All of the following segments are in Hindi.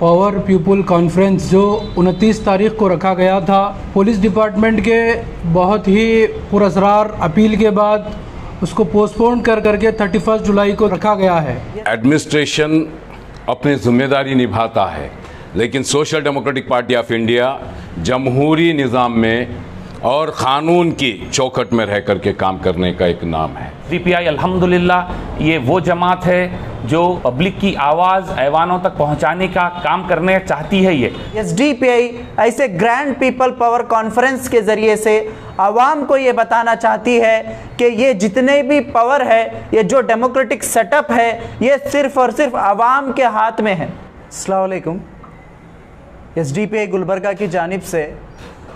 पावर पीपल कॉन्फ्रेंस जो 29 तारीख को रखा गया था, पुलिस डिपार्टमेंट के बहुत ही पुरअसरार अपील के बाद उसको पोस्टपोन करके 31 जुलाई को रखा गया है। एडमिनिस्ट्रेशन अपनी जिम्मेदारी निभाता है, लेकिन social democratic party of India जमहूरी निज़ाम में और क़ानून की चौखट में रह करके काम करने का एक नाम है। एसडीपीआई अल्हम्दुलिल्लाह ये वो जमात है जो पब्लिक की आवाज़ ऐवानों तक पहुंचाने का काम करने चाहती है। ये एसडीपीआई ऐसे ग्रैंड पीपल पावर कॉन्फ्रेंस के ज़रिए से आवाम को ये बताना चाहती है कि ये जितने भी पावर है, ये जो डेमोक्रेटिक सेटअप है, ये सिर्फ़ और सिर्फ आवाम के हाथ में है। अस्सलाम वालेकुम। एसडीपीआई गुलबर्गा की जानिब से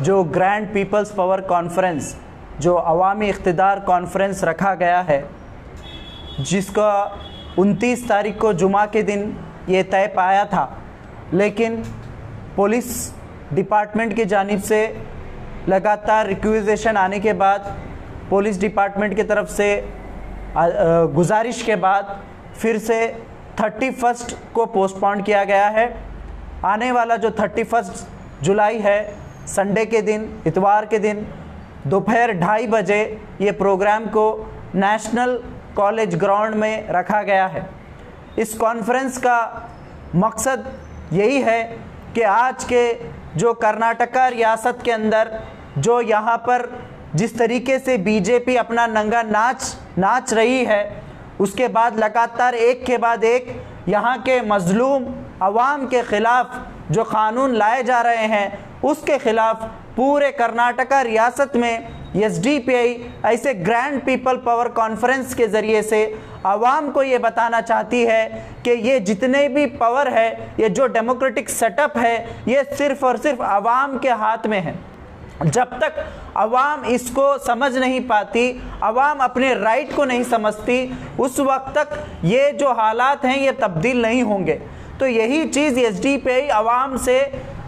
जो ग्रैंड पीपल्स पावर कॉन्फ्रेंस, जो अवामी इख्तिदार कॉन्फ्रेंस रखा गया है, जिसका 29 तारीख को जुमा के दिन ये तय पाया था, लेकिन पुलिस डिपार्टमेंट की जानिब से लगातार रिक्वेजेशन आने के बाद, पुलिस डिपार्टमेंट की तरफ से गुजारिश के बाद फिर से 31 को पोस्टपोन किया गया है। आने वाला जो 31 जुलाई है, संडे के दिन, इतवार के दिन दोपहर 2:30 बजे ये प्रोग्राम को नेशनल कॉलेज ग्राउंड में रखा गया है। इस कॉन्फ्रेंस का मकसद यही है कि आज के जो कर्नाटका रियासत के अंदर जो यहाँ पर जिस तरीके से बीजेपी अपना नंगा नाच रही है, उसके बाद लगातार एक के बाद एक यहाँ के मजलूम अवाम के ख़िलाफ़ जो क़ानून लाए जा रहे हैं, उसके ख़िलाफ़ पूरे कर्नाटका रियासत में एसडीपीआई ऐसे ग्रैंड पीपल पावर कॉन्फ्रेंस के ज़रिए से आवाम को ये बताना चाहती है कि ये जितने भी पावर है, ये जो डेमोक्रेटिक सेटअप है, ये सिर्फ़ और सिर्फ आवाम के हाथ में है। जब तक अवाम इसको समझ नहीं पाती, अवाम अपने राइट को नहीं समझती, उस वक्त तक ये जो हालात हैं ये तब्दील नहीं होंगे। तो यही चीज़ एसडीपीआई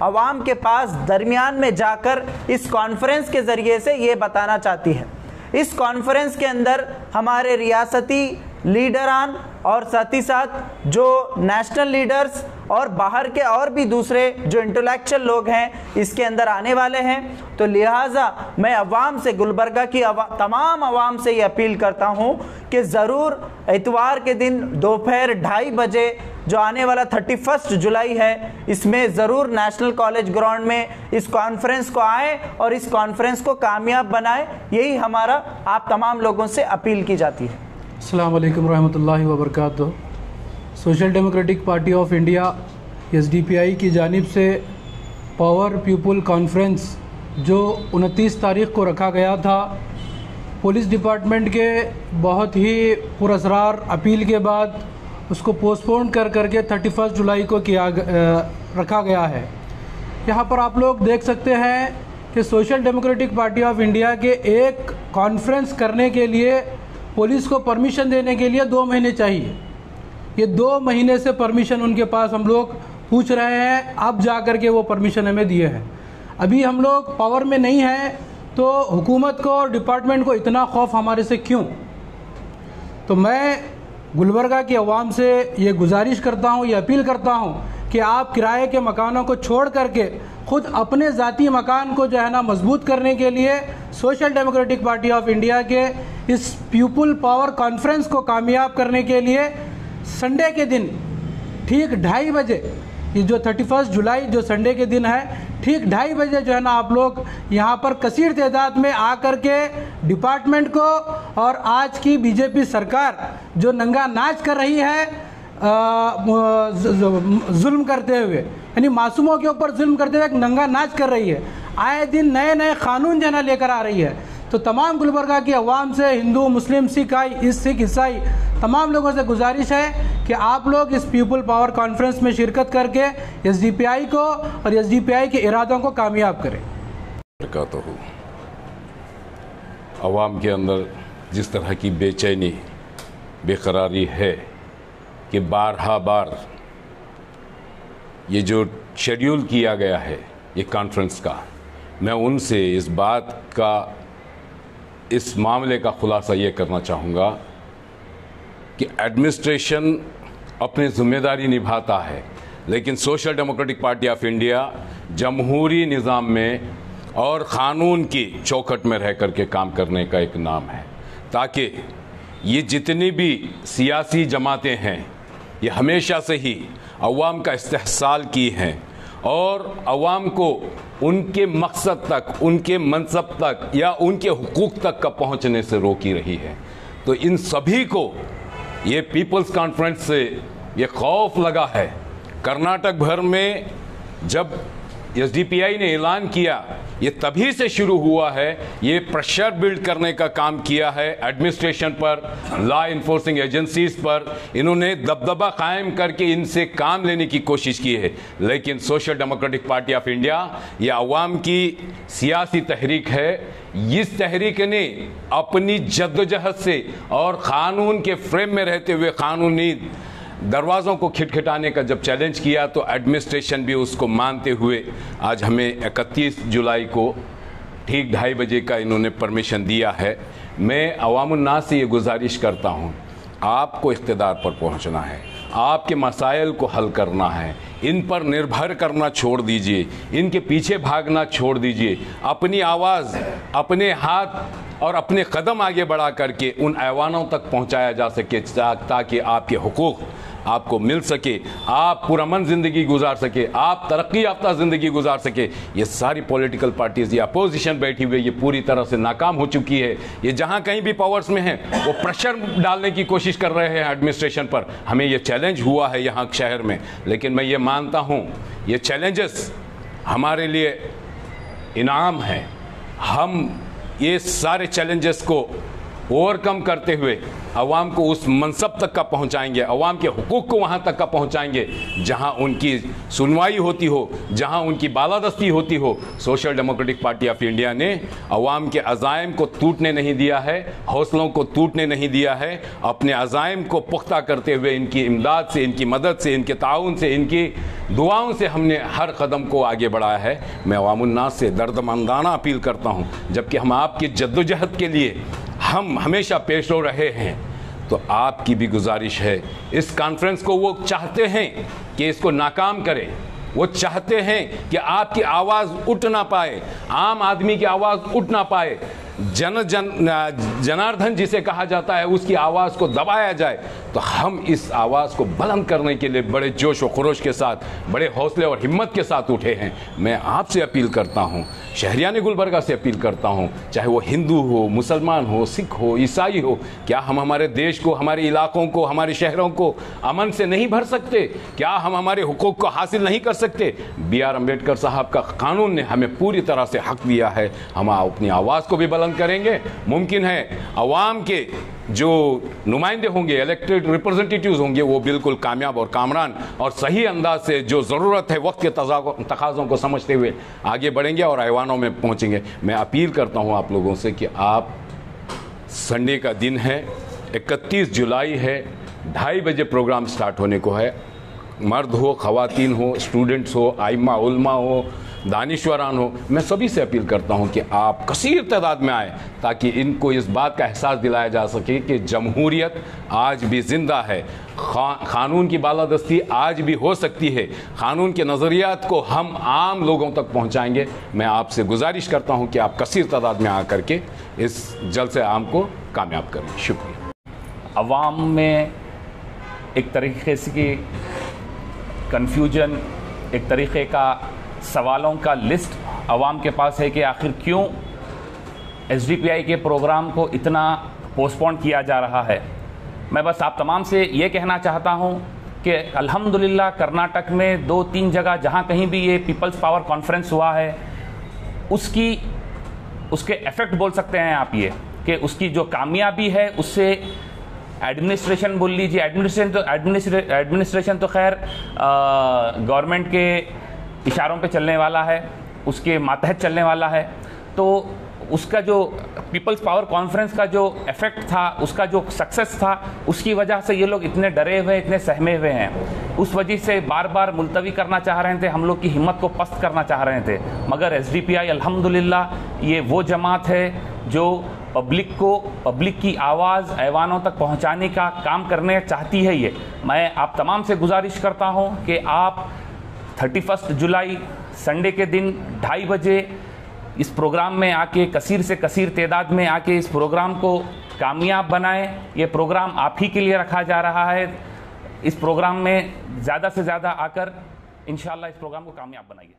अवाम के पास दरमियान में जाकर इस कॉन्फ्रेंस के ज़रिए से ये बताना चाहती है। इस कॉन्फ्रेंस के अंदर हमारे रियासती लीडरान और साथ ही साथ जो नेशनल लीडर्स और बाहर के और भी दूसरे जो इंटेलेक्चुअल लोग हैं इसके अंदर आने वाले हैं। तो लिहाजा मैं अवाम से, गुलबर्गा की तमाम अवाम से ये अपील करता हूँ कि ज़रूर इतवार के दिन दोपहर 2:30 बजे जो आने वाला 31 जुलाई है, इसमें ज़रूर नेशनल कॉलेज ग्राउंड में इस कॉन्फ्रेंस को आए और इस कॉन्फ्रेंस को कामयाब बनाए। यही हमारा आप तमाम लोगों से अपील की जाती है। अस्सलाम वालेकुम रहमतुल्लाहि व बरकातुहू। Social democratic party of India SDPI की जानिब से पावर पीपल कॉन्फ्रेंस जो 29 तारीख को रखा गया था, पुलिस डिपार्टमेंट के बहुत ही पुरअसरार अपील के बाद उसको पोस्टपोन करके 31 जुलाई को रखा गया है। यहाँ पर आप लोग देख सकते हैं कि social democratic party of India के एक कॉन्फ्रेंस करने के लिए पुलिस को परमिशन देने के लिए 2 महीने चाहिए। ये 2 महीने से परमिशन उनके पास हम लोग पूछ रहे हैं, अब जा कर के वो परमिशन हमें दिए हैं। अभी हम लोग पावर में नहीं हैं, तो हुकूमत को और डिपार्टमेंट को इतना खौफ हमारे से क्यों? तो मैं गुलबर्गा की आवाम से ये गुजारिश करता हूँ, ये अपील करता हूँ कि आप किराए के मकानों को छोड़ करके खुद अपने ज़ाती मकान को जो है ना मजबूत करने के लिए social democratic party of India के इस पीपल पावर कॉन्फ्रेंस को कामयाब करने के लिए संडे के दिन ठीक 2:30 बजे, ये जो 31 जुलाई जो संडे के दिन है, ठीक 2:30 बजे जो है ना आप लोग यहाँ पर कसीर तादाद में आकर के डिपार्टमेंट को और आज की बीजेपी सरकार जो नंगा नाच कर रही है जुल्म करते हुए, यानी मासूमों के ऊपर जुल्म करते हुए नंगा नाच कर रही है, आए दिन नए नए कानून जो है लेकर आ रही है। तो तमाम गुलबर्गा की आवाम से, हिंदू, मुस्लिम, सिख ईसाई तमाम लोगों से गुजारिश है कि आप लोग इस पीपल पावर कॉन्फ्रेंस में शिरकत करके एसडीपीआई को और एसडीपीआई के इरादों को कामयाब करें। आवाम के अंदर जिस तरह की बेचैनी, बेकरारी है कि बार ये जो शेड्यूल किया गया है ये कॉन्फ्रेंस का, मैं उनसे इस बात का, इस मामले का खुलासा ये करना चाहूँगा कि एडमिनिस्ट्रेशन अपनी जिम्मेदारी निभाता है, लेकिन social democratic party of India जमहूरी निज़ाम में और क़ानून की चौखट में रह कर के काम करने का एक नाम है, ताकि ये जितनी भी सियासी जमातें हैं ये हमेशा से ही अवाम का इस्तेहसाल की हैं और अवाम को उनके मकसद तक, उनके मनसब तक या उनके हुकूक तक का पहुंचने से रोकी रही है। तो इन सभी को ये पीपल्स कॉन्फ्रेंस से ये खौफ लगा है। कर्नाटक भर में जब एसडीपीआई ने ऐलान किया, ये तभी से शुरू हुआ है। ये प्रेशर बिल्ड करने का काम किया है एडमिनिस्ट्रेशन पर, लॉ इन्फोर्सिंग एजेंसीज पर। इन्होंने दबदबा कायम करके इनसे काम लेने की कोशिश की है। लेकिन social democratic party of India ये अवाम की सियासी तहरीक है। इस तहरीक ने अपनी जद्दोजहद से और क़ानून के फ्रेम में रहते हुए क़ानूनी दरवाज़ों को खिटखिटाने का जब चैलेंज किया तो एडमिनिस्ट्रेशन भी उसको मानते हुए आज हमें 31 जुलाई को ठीक 2:30 बजे का इन्होंने परमिशन दिया है। मैं अवामुन्नास से ये गुजारिश करता हूँ, आपको इख्तिदार पर पहुँचना है, आपके मसाइल को हल करना है, इन पर निर्भर करना छोड़ दीजिए, इनके पीछे भागना छोड़ दीजिए। अपनी आवाज़, अपने हाथ और अपने कदम आगे बढ़ा करके उन ऐवानों तक पहुँचाया जा सके ताकि आपके हुकूक आपको मिल सके, आप पुरअमन ज़िंदगी गुजार सके, आप तरक्की याफ्ता ज़िंदगी गुजार सके। ये सारी पॉलिटिकल पार्टीज़, ये अपोजिशन बैठी हुई, ये पूरी तरह से नाकाम हो चुकी है। ये जहाँ कहीं भी पावर्स में हैं वो प्रेशर डालने की कोशिश कर रहे हैं एडमिनिस्ट्रेशन पर। हमें ये चैलेंज हुआ है यहाँ शहर में, लेकिन मैं ये मानता हूँ ये चैलेंजेस हमारे लिए इनाम है। हम ये सारे चैलेंजेस को ओवरकम करते हुए अवाम को उस मनसब तक का पहुंचाएंगे, अवाम के हुकूक को वहां तक का पहुंचाएंगे जहां उनकी सुनवाई होती हो, जहां उनकी बालादस्ती होती हो। Social democratic party of India ने अवाम के अज़ाइम को टूटने नहीं दिया है, हौसलों को टूटने नहीं दिया है। अपने अज़ाइम को पुख्ता करते हुए इनकी इमदाद से, इनकी मदद से, इनके ताउन से, इनकी दुआओं से हमने हर कदम को आगे बढ़ाया है। मैं अवामुन्नास से दर्दमंदाना अपील करता हूँ, जबकि हम आपकी जद्दोजहद के लिए हम हमेशा पेश रो रहे हैं, तो आपकी भी गुजारिश है इस कॉन्फ्रेंस को वो चाहते हैं कि इसको नाकाम करें। वो चाहते हैं कि आपकी आवाज़ उठ ना पाए, आम आदमी की आवाज़ उठ ना पाए, जनार्दन जिसे कहा जाता है उसकी आवाज़ को दबाया जाए। तो हम इस आवाज़ को बुलंद करने के लिए बड़े जोश व खरोश के साथ, बड़े हौसले और हिम्मत के साथ उठे हैं। मैं आपसे अपील करता हूँ, शहरियान गुलबर्गा से अपील करता हूँ, चाहे वो हिंदू हो, मुसलमान हो, सिख हो, ईसाई हो, क्या हम हमारे देश को, हमारे इलाकों को, हमारे शहरों को अमन से नहीं भर सकते? क्या हम हमारे हुकूक को हासिल नहीं कर सकते? B.R. अम्बेडकर साहब का कानून ने हमें पूरी तरह से हक दिया है। हम अपनी आवाज़ को भी बुलंद करेंगे। मुमकिन है अवाम के जो नुमाइंदे होंगे, इलेक्टेड रिप्रेजेंटेटिव्स होंगे, वो बिल्कुल कामयाब और कामरान और सही अंदाज से जो ज़रूरत है वक्त के तकाज़ों को समझते हुए आगे बढ़ेंगे और ऐवानों में पहुंचेंगे। मैं अपील करता हूं आप लोगों से कि आप, संडे का दिन है, 31 जुलाई है, 2:30 बजे प्रोग्राम स्टार्ट होने को है। मर्द हो, ख़वातीन हो, स्टूडेंट्स हो, आइमा उलमा हो, दानिश्वरान हो, मैं सभी से अपील करता हूं कि आप कसीर तादाद में आए ताकि इनको इस बात का एहसास दिलाया जा सके कि जमहूरियत आज भी ज़िंदा है, क़ानून की बालादस्ती आज भी हो सकती है। क़ानून के नज़रियात को हम आम लोगों तक पहुंचाएंगे। मैं आपसे गुजारिश करता हूं कि आप कसीर तादाद में आकर के इस जलसे आम को कामयाब करें। शुक्रिया। अवाम में एक तरीके से कन्फ्यूजन, एक तरीक़े का सवालों का लिस्ट अवाम के पास है कि आखिर क्यों एसडीपीआई के प्रोग्राम को इतना पोस्टपोन किया जा रहा है। मैं बस आप तमाम से ये कहना चाहता हूँ कि अल्हम्दुलिल्लाह कर्नाटक में 2-3 जगह जहाँ कहीं भी ये पीपल्स पावर कॉन्फ्रेंस हुआ है, उसके इफ़ेक्ट बोल सकते हैं आप ये कि उसकी जो कामयाबी है उससे एडमिनिस्ट्रेशन बोल लीजिए, एडमिनिस्ट्रेशन तो खैर गवर्नमेंट के इशारों पे चलने वाला है, उसके मातहत चलने वाला है। तो उसका जो पीपल्स पावर कॉन्फ्रेंस का जो इफेक्ट था, उसका जो सक्सेस था, उसकी वजह से ये लोग इतने डरे हुए, इतने सहमे हुए हैं। उस वजह से बार बार मुलतवी करना चाह रहे थे, हम लोग की हिम्मत को पस्त करना चाह रहे थे। मगर एसडीपीआई अल्हम्दुलिल्लाह ये वो जमात है जो पब्लिक की आवाज़ ऐवानों तक पहुंचाने का काम करने चाहती है ये। मैं आप तमाम से गुजारिश करता हूं कि आप 31 जुलाई संडे के दिन 2:30 बजे इस प्रोग्राम में आके कसीर से कसीर तादाद में आके इस प्रोग्राम को कामयाब बनाएं। ये प्रोग्राम आप ही के लिए रखा जा रहा है। इस प्रोग्राम में ज़्यादा से ज़्यादा आकर इंशाल्लाह इस प्रोग्राम को कामयाब बनाइए।